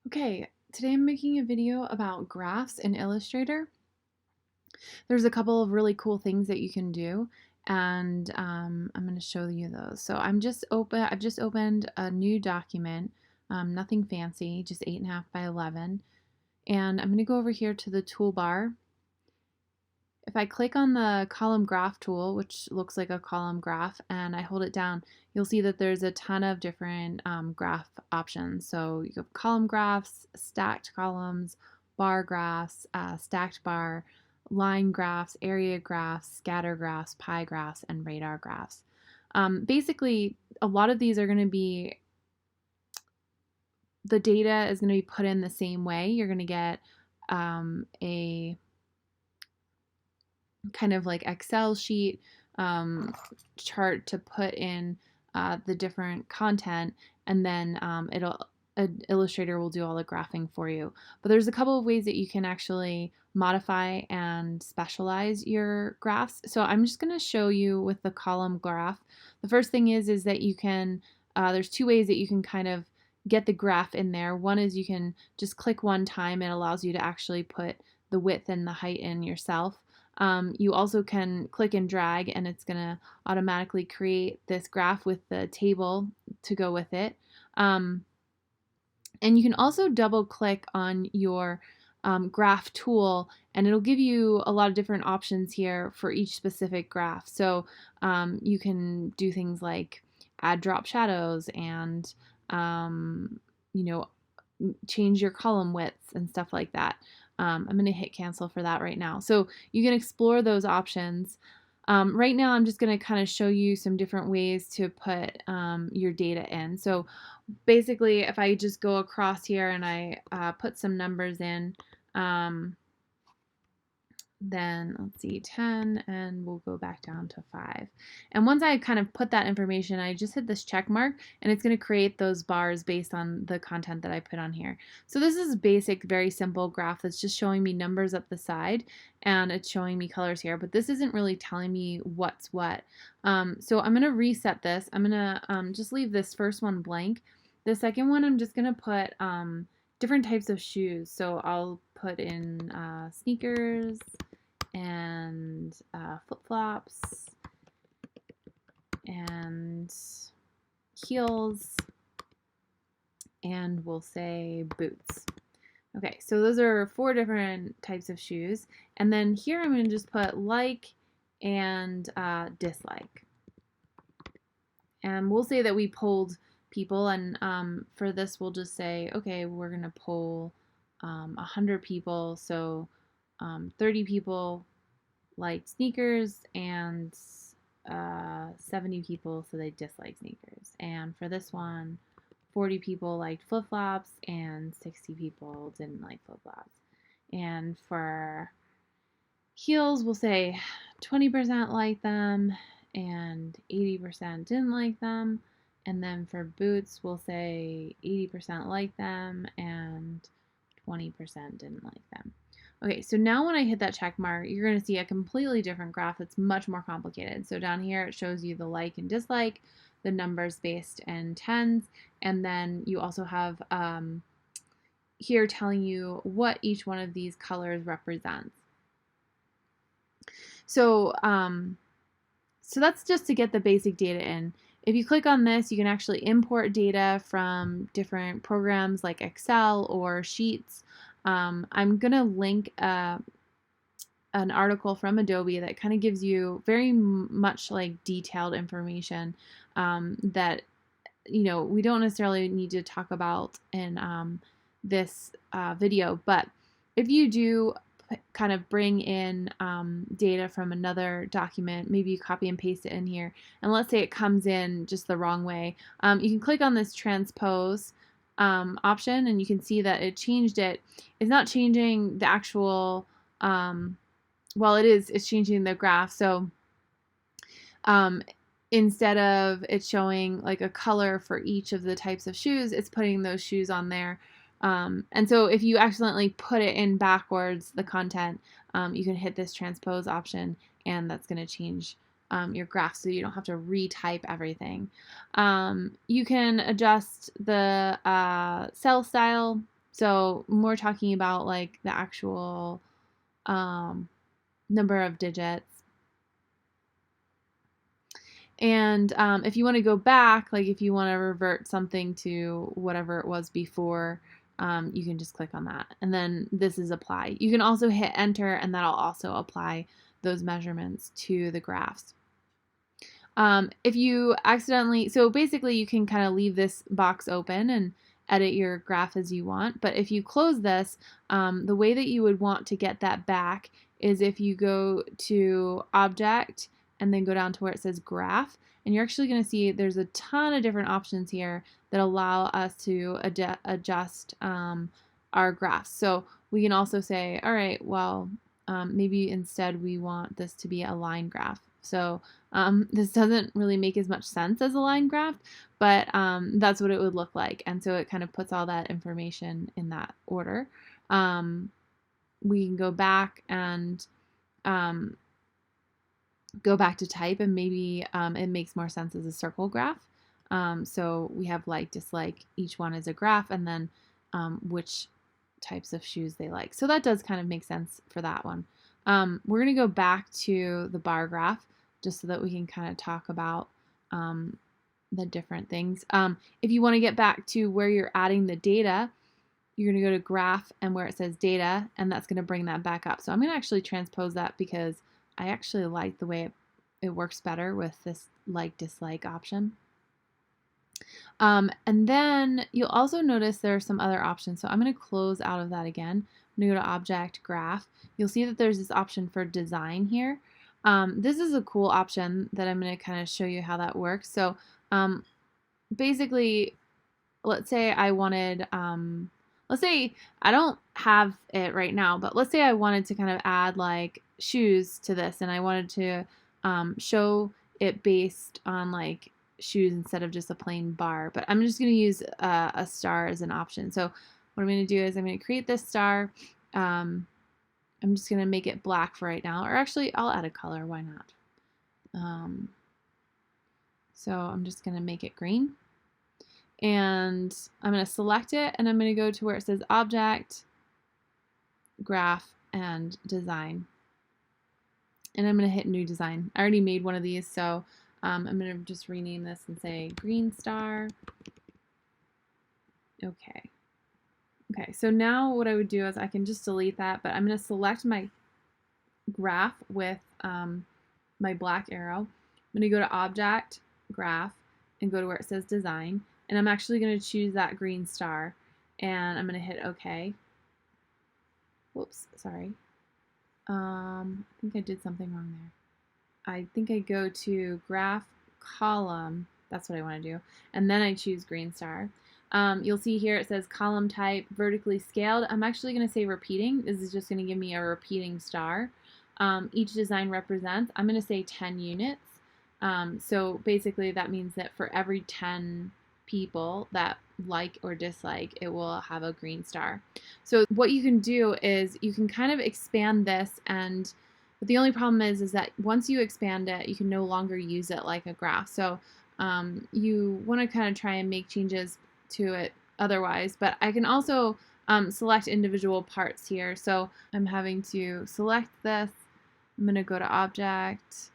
Okay, today I'm making a video about graphs in Illustrator. There's a couple of really cool things that you can do, and I'm going to show you those. So I've just opened a new document, nothing fancy, just 8.5 by 11, and I'm going to go over here to the toolbar. If I click on the column graph tool, which looks like a column graph, and I hold it down, you'll see that there's a ton of different graph options. So you have column graphs, stacked columns, bar graphs, stacked bar, line graphs, area graphs, scatter graphs, pie graphs, and radar graphs. Basically, a lot of these are going to be, the data is going to be put in the same way. You're going to get a kind of like Excel sheet chart to put in the different content, and then Illustrator will do all the graphing for you. But there's a couple of ways that you can actually modify and specialize your graphs. So I'm just going to show you with the column graph. The first thing is that you can, there's two ways that you can kind of get the graph in there. One is you can just click one time. It allows you to actually put the width and the height in yourself. You also can click and drag, and it's going to automatically create this graph with the table to go with it. And you can also double click on your graph tool, and it'll give you a lot of different options here for each specific graph. So you can do things like add drop shadows and change your column widths and stuff like that. I'm going to hit cancel for that right now. So you can explore those options. Right now, I'm just going to kind of show you some different ways to put your data in. So basically, if I just go across here and I put some numbers in, then let's see, 10, and we'll go back down to 5. And once I kind of put that information, I just hit this check mark, and it's going to create those bars based on the content that I put on here. So this is a basic, very simple graph that's just showing me numbers up the side, and it's showing me colors here, but this isn't really telling me what's what. So I'm going to reset this. I'm going to just leave this first one blank. The second one, I'm just going to put different types of shoes. So I'll put in sneakers and flip-flops and heels, and we'll say boots. Okay, so those are 4 different types of shoes. And then here I'm going to just put like and dislike. And we'll say that we polled people, and for this we'll just say, okay, we're going to poll 100 people, so 30 people liked sneakers and 70 people, so they dislike sneakers. And for this one, 40 people liked flip-flops and 60 people didn't like flip-flops. And for heels, we'll say 20% liked them and 80% didn't like them. And then for boots, we'll say 80% liked them and 20% didn't like them. Okay, so now when I hit that check mark, you're going to see a completely different graph that's much more complicated. So down here, it shows you the like and dislike, the numbers based in tens, and then you also have here telling you what each one of these colors represents. So, so that's just to get the basic data in. If you click on this, you can actually import data from different programs like Excel or Sheets. I'm going to link an article from Adobe that kind of gives you very much like detailed information that we don't necessarily need to talk about in this video. But if you do kind of bring in data from another document, maybe you copy and paste it in here, and let's say it comes in just the wrong way, you can click on this transpose option, and you can see that it changed it. It's not changing the actual, well, it's changing the graph. So instead of it showing like a color for each of the types of shoes, it's putting those shoes on there. And so if you accidentally put it in backwards, the content, you can hit this transpose option, and that's going to change your graph so you don't have to retype everything. You can adjust the cell style. So more talking about like the actual number of digits. And if you want to go back, like if you want to revert something to whatever it was before, you can just click on that. And then this is apply. You can also hit enter, and that'll also apply those measurements to the graphs. If you accidentally, so basically you can kind of leave this box open and edit your graph as you want. But if you close this, the way that you would want to get that back is if you go to Object and then go down to where it says Graph, and you're actually going to see there's a ton of different options here that allow us to adjust our graphs. So we can also say, all right, well, maybe instead we want this to be a line graph. So this doesn't really make as much sense as a line graph, but that's what it would look like. And so it kind of puts all that information in that order. We can go back and go back to type, and maybe it makes more sense as a circle graph. So we have like, dislike, each one is a graph, and then which types of shoes they like. So that does kind of make sense for that one. We're going to go back to the bar graph just so that we can kind of talk about the different things. If you want to get back to where you're adding the data, you're going to go to graph and where it says data, and that's going to bring that back up. So I'm going to actually transpose that because I actually like the way it works better with this like dislike option. And then you'll also notice there are some other options. So I'm going to close out of that again. I'm going to go to Object, Graph. You'll see that there's this option for design here. This is a cool option that I'm going to kind of show you how that works. So basically, let's say I wanted, let's say I don't have it right now, but let's say I wanted to kind of add like shoes to this, and I wanted to show it based on like shoes instead of just a plain bar, but I'm just going to use a star as an option. So what I'm going to do is I'm going to create this star. I'm just going to make it black for right now, or actually I'll add a color, why not? So I'm just going to make it green, and I'm going to select it, and I'm going to go to where it says Object, Graph, and Design, and I'm going to hit New Design. I already made one of these, so I'm going to just rename this and say green star. Okay. Okay, so now what I would do is I can just delete that, but I'm going to select my graph with my black arrow. I'm going to go to Object, Graph, and go to where it says Design, and I'm actually going to choose that green star, and I'm going to hit OK. Whoops, sorry. I think I did something wrong there. I think I go to Graph, Column, that's what I want to do, and then I choose green star. You'll see here it says column type, vertically scaled. I'm actually going to say repeating. This is just going to give me a repeating star. Each design represents, I'm going to say 10 units. So basically that means that for every 10 people that like or dislike, it will have a green star. So what you can do is you can kind of expand this, and but the only problem is that once you expand it, you can no longer use it like a graph. So you want to kind of try and make changes to it otherwise, but I can also select individual parts here. So I'm having to select this. I'm going to go to Object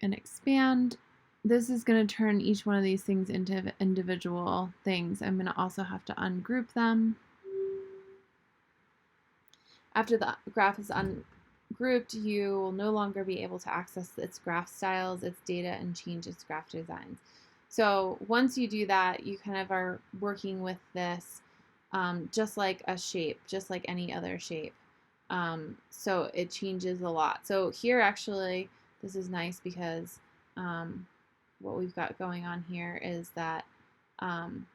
and expand. This is going to turn each one of these things into individual things. I'm going to also have to ungroup them. After the graph is ungrouped, you will no longer be able to access its graph styles, its data, and change its graph designs. So once you do that, you kind of are working with this just like a shape, just like any other shape. So it changes a lot. So here actually, this is nice because what we've got going on here is that the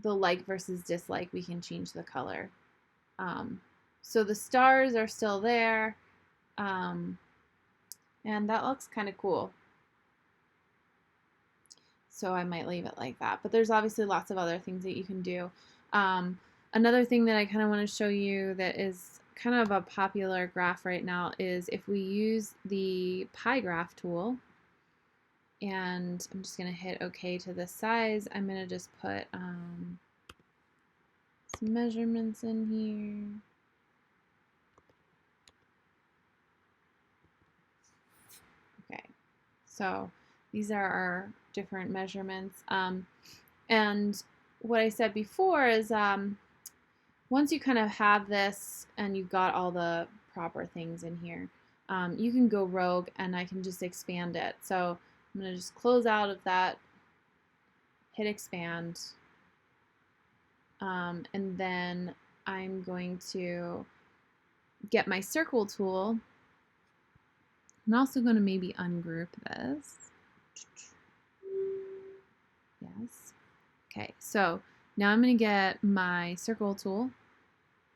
like versus dislike, we can change the color. So the stars are still there, and that looks kind of cool. So I might leave it like that, but there's obviously lots of other things that you can do. Another thing that I kind of want to show you that is kind of a popular graph right now is if we use the pie graph tool And I'm just going to hit OK to this size. I'm going to just put some measurements in here. Okay, so these are our different measurements. And what I said before is once you kind of have this and you've got all the proper things in here, you can go rogue and I can just expand it. So I'm going to just close out of that, hit expand, and then I'm going to get my circle tool. I'm also going to maybe ungroup this. Yes. Okay, so now I'm going to get my circle tool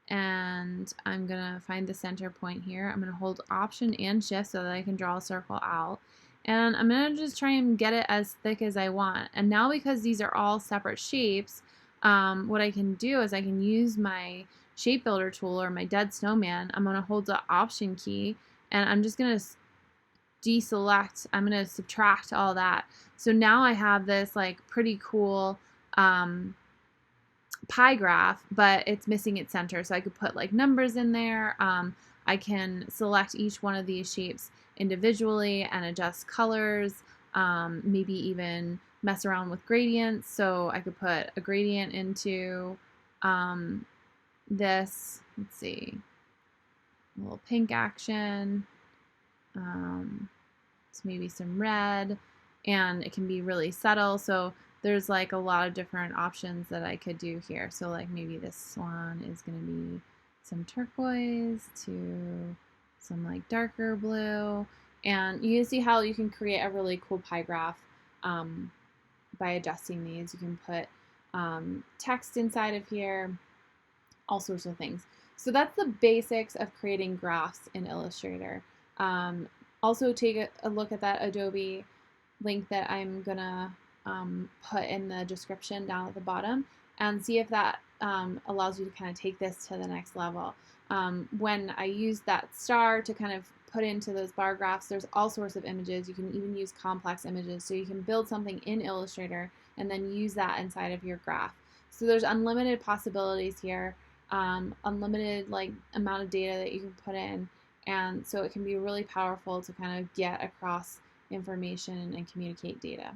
and I'm going to find the center point here. I'm going to hold Option and Shift so that I can draw a circle out. And I'm going to just try and get it as thick as I want. And now because these are all separate shapes, what I can do is I can use my shape builder tool or my dead snowman. I'm going to hold the Option key and I'm just going to deselect, I'm going to subtract all that. So now I have this like pretty cool pie graph, but it's missing its center. So I could put like numbers in there. I can select each one of these shapes individually and adjust colors, maybe even mess around with gradients. So I could put a gradient into this, let's see, a little pink action, so maybe some red, and it can be really subtle. So there's like a lot of different options that I could do here. So like maybe this one is going to be some turquoise to some like darker blue. And you can see how you can create a really cool pie graph by adjusting these. You can put text inside of here, all sorts of things. So that's the basics of creating graphs in Illustrator. Also take a look at that Adobe link that I'm gonna put in the description down at the bottom and see if that allows you to kind of take this to the next level. When I use that star to kind of put into those bar graphs, there's all sorts of images. You can even use complex images, so you can build something in Illustrator and then use that inside of your graph. So there's unlimited possibilities here, unlimited like amount of data that you can put in, and so it can be really powerful to kind of get across information and communicate data.